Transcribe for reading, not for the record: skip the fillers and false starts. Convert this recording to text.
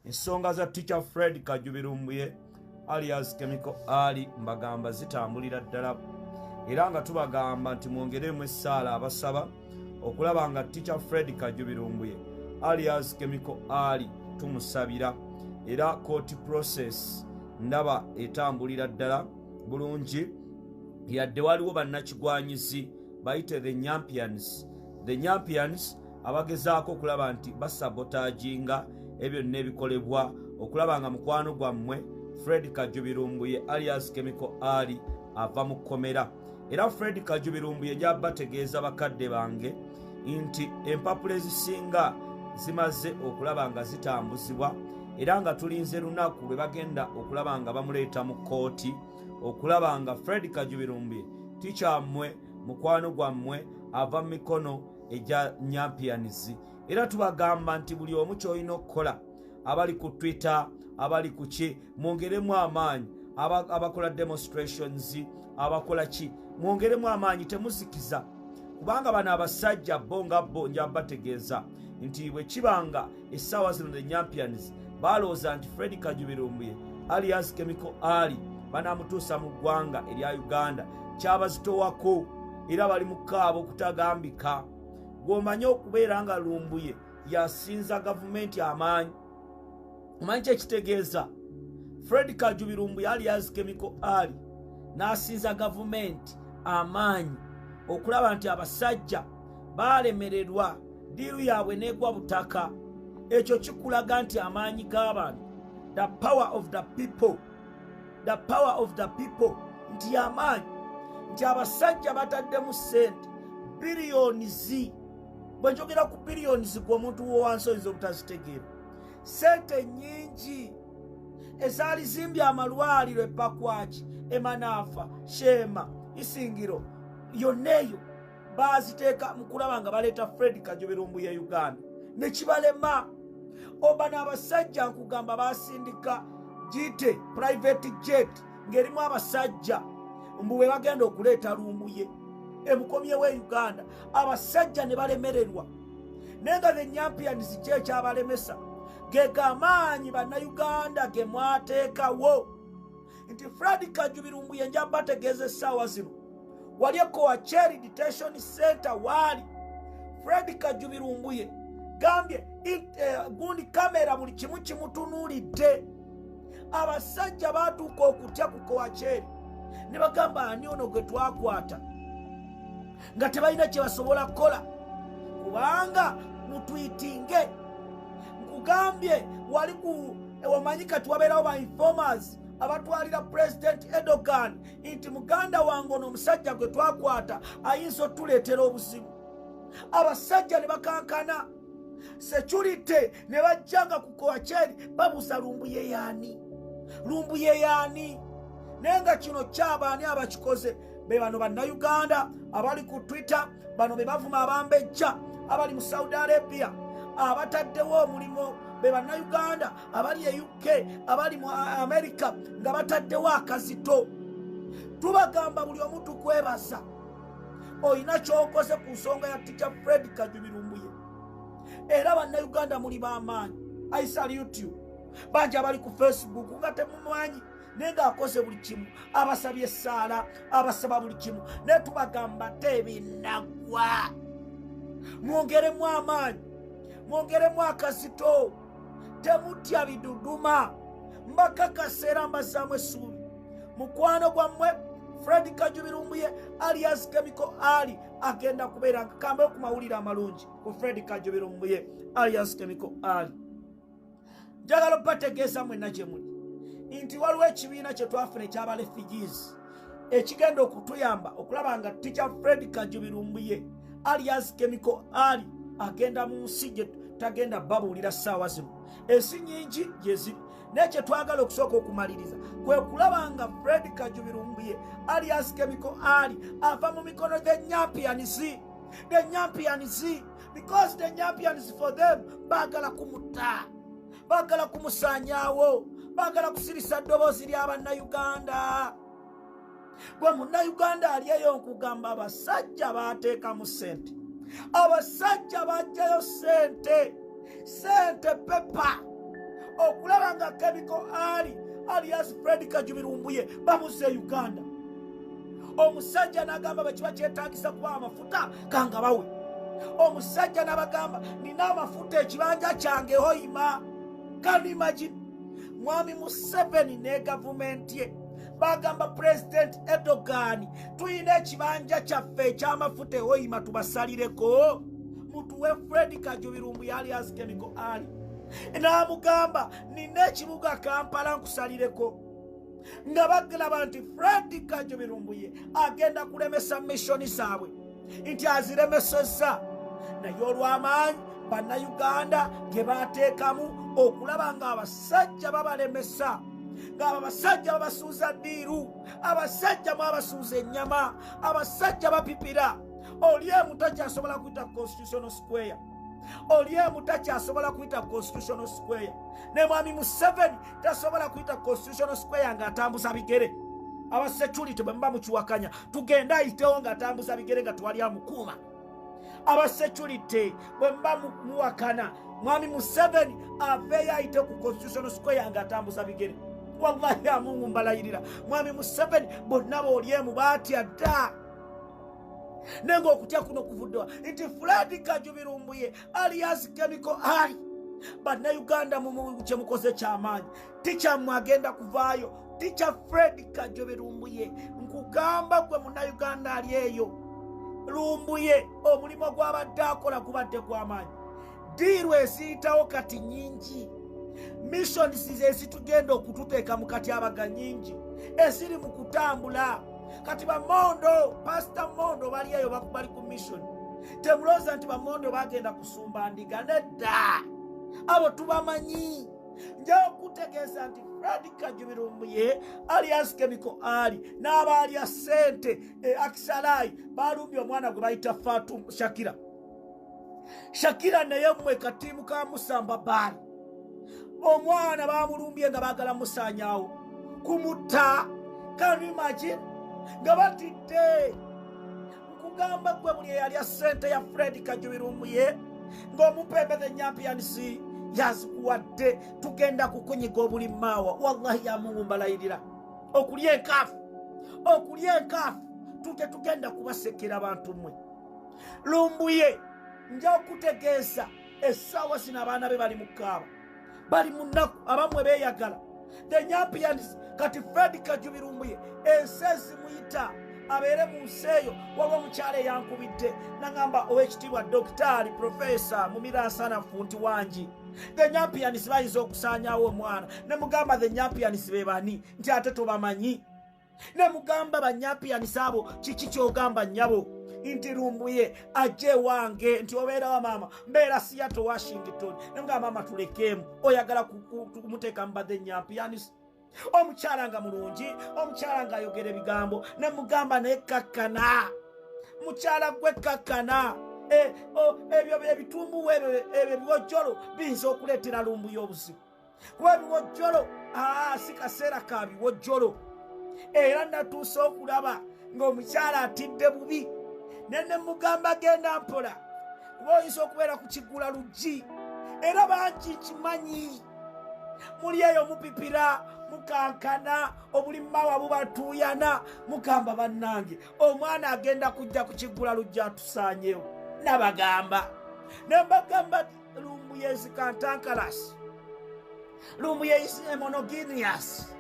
ensonga za teacher Fred Kajjubi Lumbuye alias Chemical Ali mbagamba zitambulira ddala era nga tubagamba nti mwongeremu essaala abasaba okulaba nga teacher Fred Kajjubi Lumbuye alias Chemical Ali tumusabira era court process ndaba etambulira ddala bulungi yadde waliwo bannakigwanyizi bayite the Nyampians abagezaako okulaba nti basabotaginga ebyo nebikolebwa okulaba nga mukwano gwammwe Fred Kajjubi Lumbuye alias Chemical Ali ava mu kkomera era Fred Kajjubi Lumbuye jabategeeza bakadde bange nti empapula ezisinga zimaze okulaba nga zitambuzibwa era nga tulinze lunaku lwe bagenda okulaba nga bamuleeta mu kooti okulaba nga Fred Kajjubi Lumbuye teacher mmwe mukwano gwammwe ava mu mikono egya Nyampians era tubagamba nti buli omu ky'olina okukola abali ku Twitter abali ku ki mwongeremu amaanyi abakola demonstrations abakola ki mwongeremu amaanyi temuzikiza kubanga bano abasajja bo nga bo njabategeeza nti bwe kibanga essaawa zino the Nyampians balooza nti Fred Kajjubi Lumbuye alias Chemical Ali banamutuusa mu ggwanga erya Uganda kyabazitowako era bali mu kaabo okutagambika gw'omanye okubeera nga Lumbuye yasinza gavumenti amaanyi omanyi kyekitegeeza Fred Kajjubi Lumbuye alias Chemical Ali n'asinza gavumenti amaanyi okulaba nti abasajja balemererwa diiru yaabwe negwa butaka ekyo kikulaga nti amaanyi g'abantu the power of the people nti amaanyi nti abasajja bataddemu sente biliyonizi bwe njogera ku biliyonizi gw'omuntu wowansi oyinza obutazitegeera sente nyingi ezaali zimbye amalwaliro epakwaki Emanafa Shema Isingiro yonneeyo baziteeka mu kulaba nga baleeta Fred Kajjubi Lumbuye Uganda ne kibalema oba n'abasajja nkugamba basindika gite private jet ng'erimu abasajja mbu bwe bagenda okuleeta Lumbuye emukomyewo Uganda abasajja ne balemererwa naye nga the Nyampians kyekyabalemesa ge gamaanyi bannayuganda ge mwateekawo nti Fred Kajjubi Lumbuye njabategeeza essaawa zino wali Coachella Detention Center wali Fred Kajjubi Lumbuye gambye gundi kamera buli kimu kimutunuulidde abasajja baatuuka okutya ku Coachella ne bagamba ani ono gwe twakwata nga tebalina kye basobola kukola kubanga mutwitinge nkugambye wali ku omanyi kati wabeerawo ba informers abatwalira President Erdogan nti muganda wange ono omusajja gwe twakwata ayinza otuleetera obuzibu abasajja ne bakankana security ne bajjanga ku Coachella babuuza Lumbuye yaani naye nga kino kyabaani abakikoze be bano bannayuganda abali ku Twitter bano be bavuma abambejja abali mu Saudi Arabia abataddewo omulimu be bannayuganda abali e UK abali mu America nga bataddewo akazito tubagamba buli omu tukwebaza oyina kyokoze ku nsonga ya teacher Fred Kajjubi Lumbuye era bannayuganda muli b'amaanyi I salute you bangi abali ku Facebook nga temumanyi naye ng'akoze buli kimu abasabye essaala abasaba buli kimu naye tubagamba tebinagwa mwongeremu amaanyi mwongeremu akazito temutya biduduma mbakakasa era mbazaamu essuubi mukwano gwammwe Fred Kajjubi Lumbuye alias Chemical Ali agenda kubeera nga kambe ku mawulire amalungi ku Fred Kajjubi Lumbuye alias Chemical Ali njagala bategeeza mwenna gye muli nti waliwo ekibiina kye twafuna ekyaba refugees ekigenda okutuyamba okulaba nga teacher Fred Kajjubi Lumbuye alias Chemical Ali agenda mu nsi gye tagenda babuulira ssaawa zino ensi nyingi gyeziri naye kye twagala okusooka okumaliriza kwe kulaba nga Fred Kajjubi Lumbuye alias Chemical Ali ava mu mikono the Nyampians because the Nyampians for them baagala kumutta baagala kumusaanyaawo baagala kusirisa ddoboozi ly'abannayuganda gwe munnayuganda aliyeyo nkugamba abasajja baateekamu ssente abasajja bajjayo sente pepa Chemical Ali alias Fred Kajjubi Lumbuye bamusse Uganda. Omusajja n'agamba bakiba kyetaagisa kuba amafuta kanga bawe. Omusajja n'abagamba nina amafuta ekibanja kyange hoyima. Can you imagine? Mwami Museveni ne gavumenti ye bagamba President Erdogan tuyina ekibanja kyaffe eky'amafuta hoyima tubasalireko. Mutuwe Fred Kajjubi Lumbuye alias Chemical Ali. N'amugamba nina ekibuga Kampala nkusalireko. Nga bagamba nti Fred Kajjubi Lumbuye agenda kulemesa missoni zaabwe nti aziremesezza naye olw'amaanyi bannayuganda ge baateekamu okulaba ng'abasajja babalemesa, ng'abo abasajja babasuuza ddiiru, abasajja mwabasuuza ennyama, abasajja bapipira. Oli emu takyasobola kuyita Constitutional Square. Oli emu takyasobola kuyita Constitutional Square. Ne mwami Museveni tasobola kuyita Constitutional Square ng'atambuza bigere. Abasecurity bwe mba mukiwakanya tugenda ayitewo ng'atambuza bigere nga twali amukuuma. Abasecurity bwe mba muwakana mwami Museveni aveeyo ayite ku Constitutional Square ng'atambuza bigere. Wallahi amungu mbalayirira mwami Museveni bonna booli emu baatya dda. Nengo okutya kuno kuvuddewa nti Fred Kajjubi Lumbuye alias Chemical Ali bannayuganda kye mukoze ky'amaanyi tikyammwe agenda kuvaayo. Ticha Fred Kajjubi Lumbuye nkugamba gwe munnayuganda ali eyo Lumbuye omulimu gw'abadde akola gubadde gw'amaanyi. Diiru eziyitawo kati nyingi, missions ezitugenda okututeeka mu katyabaga nyingi eziri mu kutambula. Kati bamondo Pastor Mondo bali eyo bali ku mission. Temulooza nti bamondo bagenda kusumba ndiga, nedda abo tubamanyi. Nja okutegeeza nti Fred Kajjubi Lumbuye alias Chemical Ali n'abaalya ssente Akisalayi balumbye omwana gwe bayita Fatum Shakira. Shakira naye mmwe katiimu ka musamba bali omwana bamulumbye nga baagala musaanyaawo kumutta. Can you imagine? Nga batidde. Nkugamba gwe buli eyalya ssente ya Fred Kajjubi Lumbuye ng'omupembeze nyampiyanisi yazikuwadde tugenda kukunyiga obuli maawa. Wallahi ya Mungu mbalayirira okulya enkaafu tugenda kubasekera abantu mmwe. Lumbuye nja okutegeeza essaawa zino abaana be bali mu kaaba, bali mu nnaku, abamwe beeyagala. The nyampiyanisi kati Fred Kajjubi Lumbuye ensi ezimuyita abeere mu nsi eyo. Waliwo omukyala eyankubidde n'agamba ow'ekitiibwa Dokitaali Profesa Mumiransanafu nti wangi the nyampiyanisi bayinza okusaanyaawo omwana. Ne mugamba the nyampiyanisi be bani nti ate tobamanyi. Ne mugamba banyampiyanisi abo kiki kyogamba nnyabo nti Lumbuye ajje wange nti obeera wa maama mbeera Seattle Washington. Ne mugamba maama tulekeemu oyagala kumuteeka mu badde nyampiyanisi. Omukyala nga mulungi, omukyala nga ayogera ebigambo. Ne mugamba nekkakkana mukyala gwe kakkana. Ebyo ebitumbuwe ebyo ebiwojjolo biyinza okuleetera Lumbuye obuzibu kuba ebiwojjolo si kaseera ka biwojjolo. Era natuuse okulaba ng'omukyala atidde bubi. Ne mugamba genda mpola kuba oyinza okubeera ku kiggula luggi. Era bangi kimanyi muli eyo mupipira mukankana obuli mawa bubatuuyana mugamba bannange omwana agenda kujja ku kiggula luggi atusaanyewo. Nabagamba ne mbagamba Lumbuye is cantankerous. Lumbuye is monogamous.